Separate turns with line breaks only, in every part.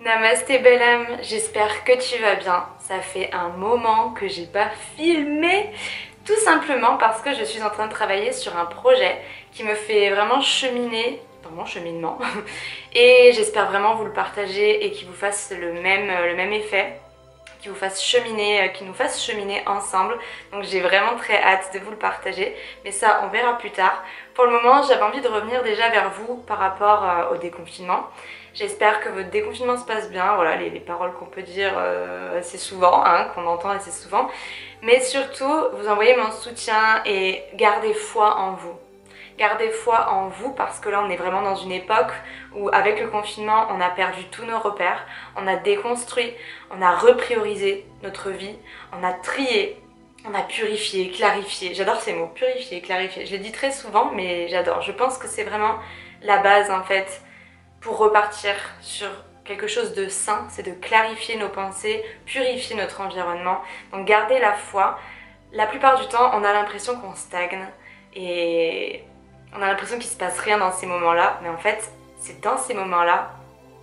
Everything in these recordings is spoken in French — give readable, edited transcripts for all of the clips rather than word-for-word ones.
Namasté belle âme, j'espère que tu vas bien. Ça fait un moment que j'ai pas filmé, tout simplement parce que je suis en train de travailler sur un projet qui me fait vraiment cheminer dans mon cheminement et j'espère vraiment vous le partager et qu'il vous fasse le même effet, qui vous fasse cheminer, qui nous fasse cheminer ensemble. Donc j'ai vraiment très hâte de vous le partager, mais ça on verra plus tard. Pour le moment j'avais envie de revenir déjà vers vous par rapport au déconfinement. J'espère que votre déconfinement se passe bien, voilà les paroles qu'on peut dire assez souvent, hein, qu'on entend assez souvent. Mais surtout, vous envoyez mon soutien et gardez foi en vous. Gardez foi en vous parce que là on est vraiment dans une époque où avec le confinement on a perdu tous nos repères, on a déconstruit, on a repriorisé notre vie, on a trié, on a purifié, clarifié. J'adore ces mots, purifier, clarifier. Je les dis très souvent mais j'adore. Je pense que c'est vraiment la base en fait pour repartir sur quelque chose de sain, c'est de clarifier nos pensées, purifier notre environnement. Donc gardez la foi. La plupart du temps, on a l'impression qu'on stagne et on a l'impression qu'il se passe rien dans ces moments-là. Mais en fait, c'est dans ces moments-là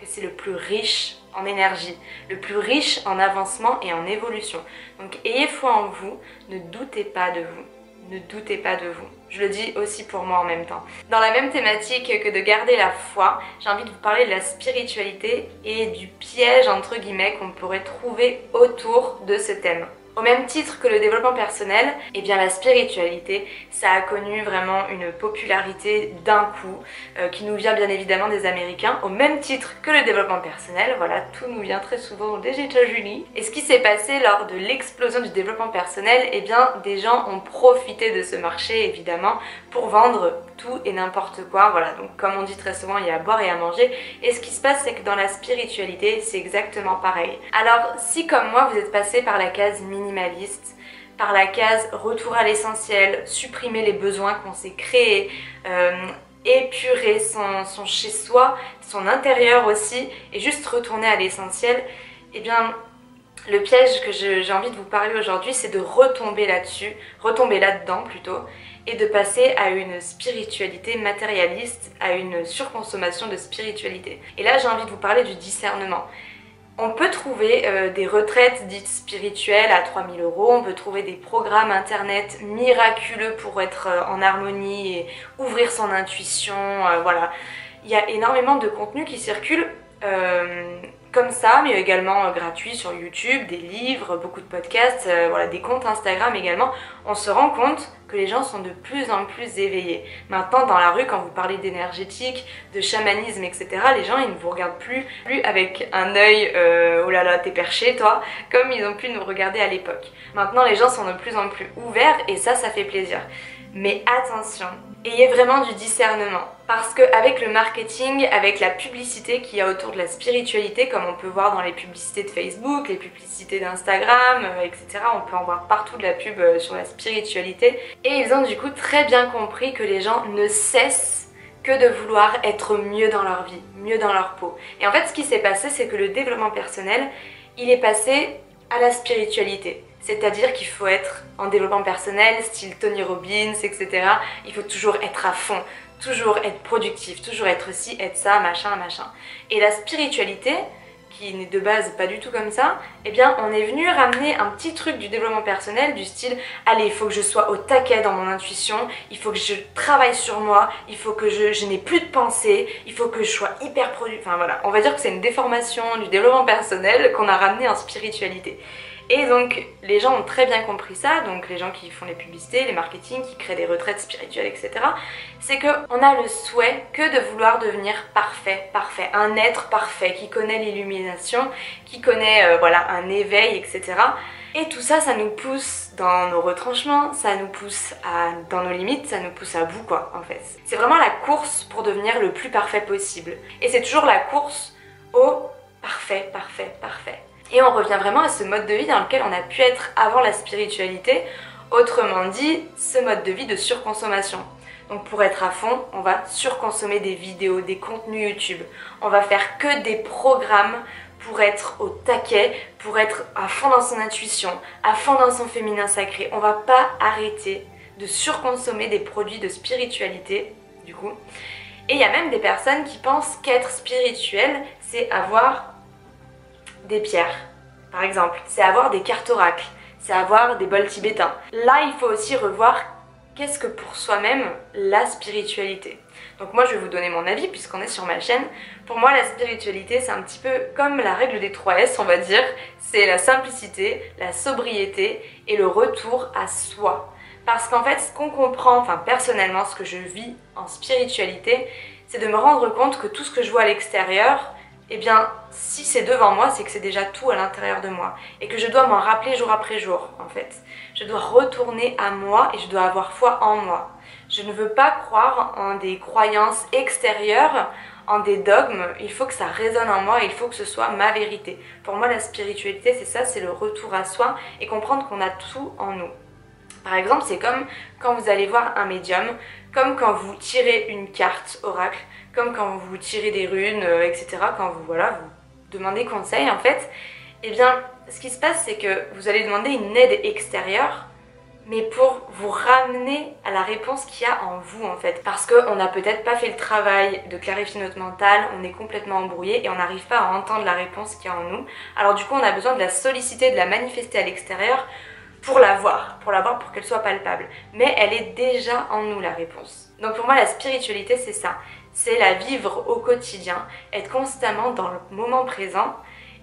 que c'est le plus riche en énergie, le plus riche en avancement et en évolution. Donc ayez foi en vous, ne doutez pas de vous. Ne doutez pas de vous. Je le dis aussi pour moi en même temps. Dans la même thématique que de garder la foi, j'ai envie de vous parler de la spiritualité et du piège entre guillemets qu'on pourrait trouver autour de ce thème. Au même titre que le développement personnel, eh bien la spiritualité, ça a connu vraiment une popularité d'un coup, qui nous vient bien évidemment des Américains, au même titre que le développement personnel, voilà, tout nous vient très souvent des États-Unis. Et ce qui s'est passé lors de l'explosion du développement personnel, eh bien des gens ont profité de ce marché évidemment pour vendre tout et n'importe quoi, voilà, donc comme on dit très souvent, il y a à boire et à manger, et ce qui se passe c'est que dans la spiritualité, c'est exactement pareil. Alors si comme moi vous êtes passé par la case minimaliste, par la case retour à l'essentiel, supprimer les besoins qu'on s'est créés, épurer son chez-soi, son intérieur aussi, et juste retourner à l'essentiel, eh bien le piège que j'ai envie de vous parler aujourd'hui, c'est de retomber là-dessus, retomber là-dedans plutôt, et de passer à une spiritualité matérialiste, à une surconsommation de spiritualité. Et là j'ai envie de vous parler du discernement. On peut trouver des retraites dites spirituelles à 3000 €, on peut trouver des programmes internet miraculeux pour être en harmonie et ouvrir son intuition, voilà. Il y a énormément de contenu qui circule comme ça, mais également gratuit sur YouTube, des livres, beaucoup de podcasts, voilà, des comptes Instagram également. On se rend compte que les gens sont de plus en plus éveillés. Maintenant, dans la rue, quand vous parlez d'énergétique, de chamanisme, etc., les gens, ils ne vous regardent plus avec un œil oh là là, t'es perché, toi, comme ils ont pu nous regarder à l'époque. Maintenant, les gens sont de plus en plus ouverts et ça fait plaisir. Mais attention, ayez vraiment du discernement. Parce qu'avec le marketing, avec la publicité qu'il y a autour de la spiritualité, comme on peut voir dans les publicités de Facebook, les publicités d'Instagram, etc., on peut en voir partout de la pub sur la spiritualité. Et ils ont du coup très bien compris que les gens ne cessent que de vouloir être mieux dans leur vie, mieux dans leur peau. Et en fait, ce qui s'est passé, c'est que le développement personnel, il est passé à la spiritualité. C'est-à-dire qu'il faut être en développement personnel, style Tony Robbins, etc. Il faut toujours être à fond, toujours être productif, toujours être ci, être ça, machin, machin. Et la spiritualité, qui n'est de base pas du tout comme ça, eh bien on est venu ramener un petit truc du développement personnel du style allez, il faut que je sois au taquet dans mon intuition, il faut que je travaille sur moi, il faut que je n'ai plus de pensée, il faut que je sois hyper productif. Enfin voilà, on va dire que c'est une déformation du développement personnel qu'on a ramené en spiritualité. Et donc les gens ont très bien compris ça, donc les gens qui font les publicités, les marketing, qui créent des retraites spirituelles, etc. C'est qu'on a le souhait que de vouloir devenir parfait, un être parfait qui connaît l'illumination, qui connaît voilà, un éveil, etc. Et tout ça, ça nous pousse dans nos retranchements, ça nous pousse dans nos limites, ça nous pousse à bout quoi en fait. C'est vraiment la course pour devenir le plus parfait possible. Et c'est toujours la course au parfait, parfait, parfait. Et on revient vraiment à ce mode de vie dans lequel on a pu être avant la spiritualité, autrement dit, ce mode de vie de surconsommation. Donc pour être à fond, on va surconsommer des vidéos, des contenus YouTube. On va faire que des programmes pour être au taquet, pour être à fond dans son intuition, à fond dans son féminin sacré. On va pas arrêter de surconsommer des produits de spiritualité, du coup. Et il y a même des personnes qui pensent qu'être spirituel, c'est avoir des pierres, par exemple, c'est avoir des cartes oracles, c'est avoir des bols tibétains. Là, il faut aussi revoir qu'est-ce que pour soi-même la spiritualité. Donc moi je vais vous donner mon avis puisqu'on est sur ma chaîne. Pour moi la spiritualité c'est un petit peu comme la règle des 3 S on va dire. C'est la simplicité, la sobriété et le retour à soi. Parce qu'en fait ce qu'on comprend, enfin personnellement ce que je vis en spiritualité, c'est de me rendre compte que tout ce que je vois à l'extérieur, eh bien si c'est devant moi c'est que c'est déjà tout à l'intérieur de moi. Et que je dois m'en rappeler jour après jour en fait. Je dois retourner à moi et je dois avoir foi en moi. Je ne veux pas croire en des croyances extérieures, en des dogmes. Il faut que ça résonne en moi et il faut que ce soit ma vérité. Pour moi, la spiritualité, c'est ça, c'est le retour à soi et comprendre qu'on a tout en nous. Par exemple, c'est comme quand vous allez voir un médium, comme quand vous tirez une carte oracle, comme quand vous tirez des runes, etc. Quand vous, voilà, vous demandez conseil, en fait, eh bien, ce qui se passe, c'est que vous allez demander une aide extérieure, mais pour vous ramener à la réponse qu'il y a en vous en fait. Parce qu'on n'a peut-être pas fait le travail de clarifier notre mental, on est complètement embrouillé et on n'arrive pas à entendre la réponse qu'il y a en nous. Alors du coup on a besoin de la solliciter, de la manifester à l'extérieur pour la voir pour qu'elle soit palpable. Mais elle est déjà en nous la réponse. Donc pour moi la spiritualité c'est ça, c'est la vivre au quotidien, être constamment dans le moment présent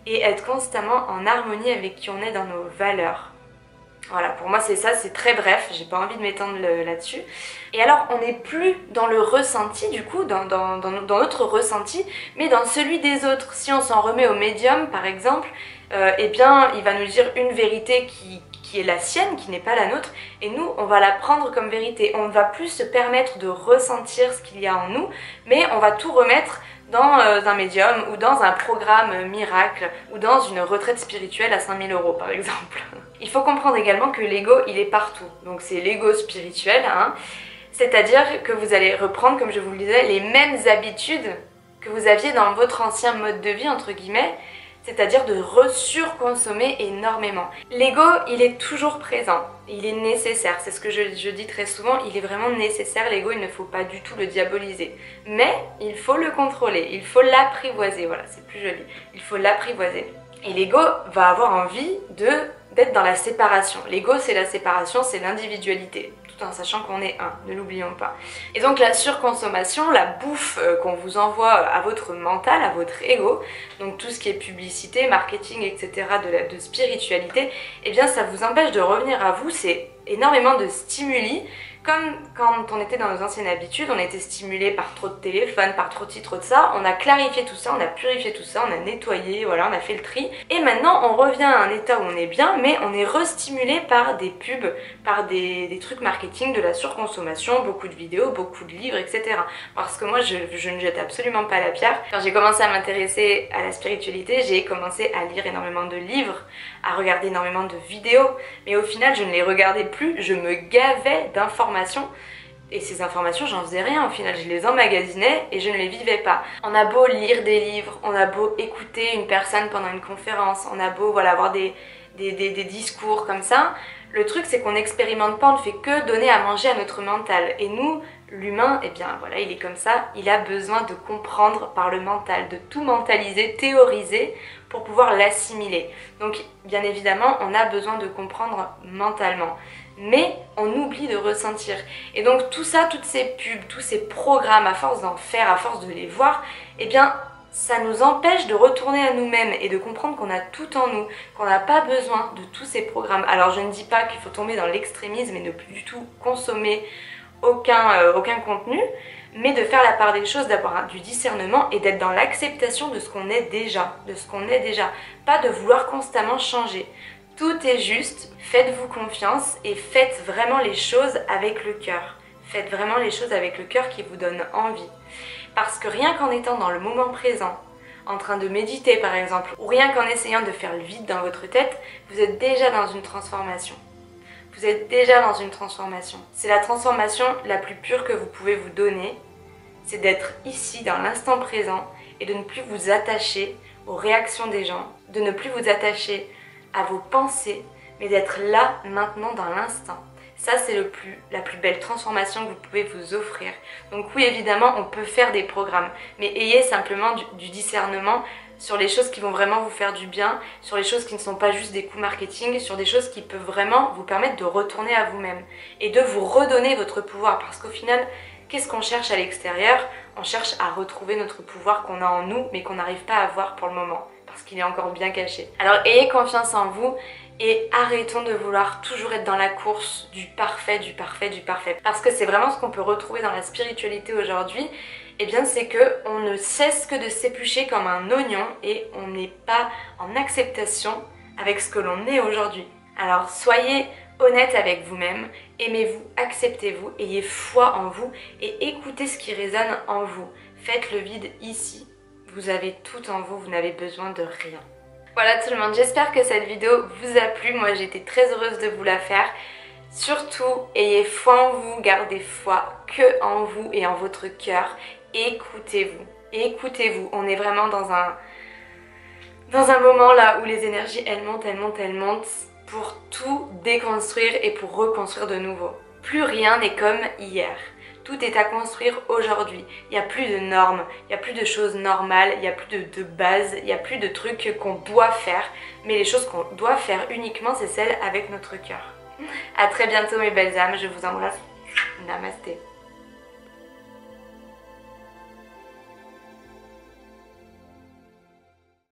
et être constamment en harmonie avec qui on est dans nos valeurs. Voilà, pour moi c'est ça, c'est très bref, j'ai pas envie de m'étendre là-dessus. Et alors on n'est plus dans le ressenti du coup, dans notre ressenti, mais dans celui des autres. Si on s'en remet au médium par exemple, eh bien il va nous dire une vérité qui est la sienne, qui n'est pas la nôtre, et nous on va la prendre comme vérité. On ne va plus se permettre de ressentir ce qu'il y a en nous, mais on va tout remettre dans un médium ou dans un programme miracle ou dans une retraite spirituelle à 5000 € par exemple. Il faut comprendre également que l'ego il est partout, donc c'est l'ego spirituel, hein. C'est-à-dire que vous allez reprendre, comme je vous le disais, les mêmes habitudes que vous aviez dans votre ancien mode de vie entre guillemets, c'est-à-dire de surconsommer énormément. L'ego, il est toujours présent, il est nécessaire, c'est ce que je dis très souvent, il est vraiment nécessaire, l'ego, il ne faut pas du tout le diaboliser. Mais il faut le contrôler, il faut l'apprivoiser, voilà, c'est plus joli, il faut l'apprivoiser. Et l'ego va avoir envie d'être dans la séparation. L'ego, c'est la séparation, c'est l'individualité, tout en sachant qu'on est un, ne l'oublions pas. Et donc la surconsommation, la bouffe qu'on vous envoie à votre mental, à votre ego, donc tout ce qui est publicité, marketing, etc., de spiritualité, eh bien ça vous empêche de revenir à vous, c'est énormément de stimuli. Comme quand on était dans nos anciennes habitudes, on était stimulé par trop de téléphone, par trop de ci, trop de ça, on a clarifié tout ça, on a purifié tout ça, on a nettoyé, voilà, on a fait le tri. Et maintenant, on revient à un état où on est bien, mais on est restimulé par des pubs, par des trucs marketing, de la surconsommation, beaucoup de vidéos, beaucoup de livres, etc. Parce que moi, je ne jette absolument pas la pierre. Quand j'ai commencé à m'intéresser à la spiritualité, j'ai commencé à lire énormément de livres, à regarder énormément de vidéos, mais au final, je ne les regardais plus, je me gavais d'informations. Et ces informations, j'en faisais rien au final, je les emmagasinais et je ne les vivais pas. On a beau lire des livres, on a beau écouter une personne pendant une conférence, on a beau voilà, avoir des discours comme ça, le truc c'est qu'on n'expérimente pas, on ne fait que donner à manger à notre mental. Et nous, l'humain, eh bien voilà, il est comme ça, il a besoin de comprendre par le mental, de tout mentaliser, théoriser pour pouvoir l'assimiler. Donc bien évidemment, on a besoin de comprendre mentalement. Mais on oublie de ressentir. Et donc tout ça, toutes ces pubs, tous ces programmes, à force d'en faire, à force de les voir, eh bien ça nous empêche de retourner à nous-mêmes et de comprendre qu'on a tout en nous, qu'on n'a pas besoin de tous ces programmes. Alors je ne dis pas qu'il faut tomber dans l'extrémisme et ne plus du tout consommer aucun contenu, mais de faire la part des choses, d'avoir du discernement et d'être dans l'acceptation de ce qu'on est déjà, pas de vouloir constamment changer. Tout est juste, faites-vous confiance et faites vraiment les choses avec le cœur. Faites vraiment les choses avec le cœur qui vous donne envie. Parce que rien qu'en étant dans le moment présent, en train de méditer par exemple, ou rien qu'en essayant de faire le vide dans votre tête, vous êtes déjà dans une transformation. Vous êtes déjà dans une transformation. C'est la transformation la plus pure que vous pouvez vous donner, c'est d'être ici dans l'instant présent et de ne plus vous attacher aux réactions des gens, de ne plus vous attacher à vos pensées, mais d'être là maintenant dans l'instant. Ça, c'est la plus belle transformation que vous pouvez vous offrir. Donc oui, évidemment, on peut faire des programmes, mais ayez simplement du discernement sur les choses qui vont vraiment vous faire du bien, sur les choses qui ne sont pas juste des coups marketing, sur des choses qui peuvent vraiment vous permettre de retourner à vous-même et de vous redonner votre pouvoir. Parce qu'au final, qu'est-ce qu'on cherche à l'extérieur? On cherche à retrouver notre pouvoir qu'on a en nous, mais qu'on n'arrive pas à voir pour le moment, parce qu'il est encore bien caché. Alors ayez confiance en vous et arrêtons de vouloir toujours être dans la course du parfait, du parfait, du parfait. Parce que c'est vraiment ce qu'on peut retrouver dans la spiritualité aujourd'hui. Eh bien, c'est qu'on ne cesse que de s'éplucher comme un oignon et on n'est pas en acceptation avec ce que l'on est aujourd'hui. Alors, soyez honnête avec vous-même, aimez-vous, acceptez-vous, ayez foi en vous et écoutez ce qui résonne en vous. Faites le vide ici. Vous avez tout en vous, vous n'avez besoin de rien. Voilà tout le monde, j'espère que cette vidéo vous a plu. Moi, j'ai été très heureuse de vous la faire. Surtout, ayez foi en vous, gardez foi que en vous et en votre cœur. Écoutez-vous, écoutez-vous. On est vraiment dans un moment là où les énergies elles montent, elles montent, elles montent pour tout déconstruire et pour reconstruire de nouveau. Plus rien n'est comme hier. Tout est à construire aujourd'hui. Il n'y a plus de normes, il n'y a plus de choses normales, il n'y a plus de base, il n'y a plus de trucs qu'on doit faire. Mais les choses qu'on doit faire uniquement, c'est celles avec notre cœur. A très bientôt mes belles âmes, je vous embrasse. Namasté.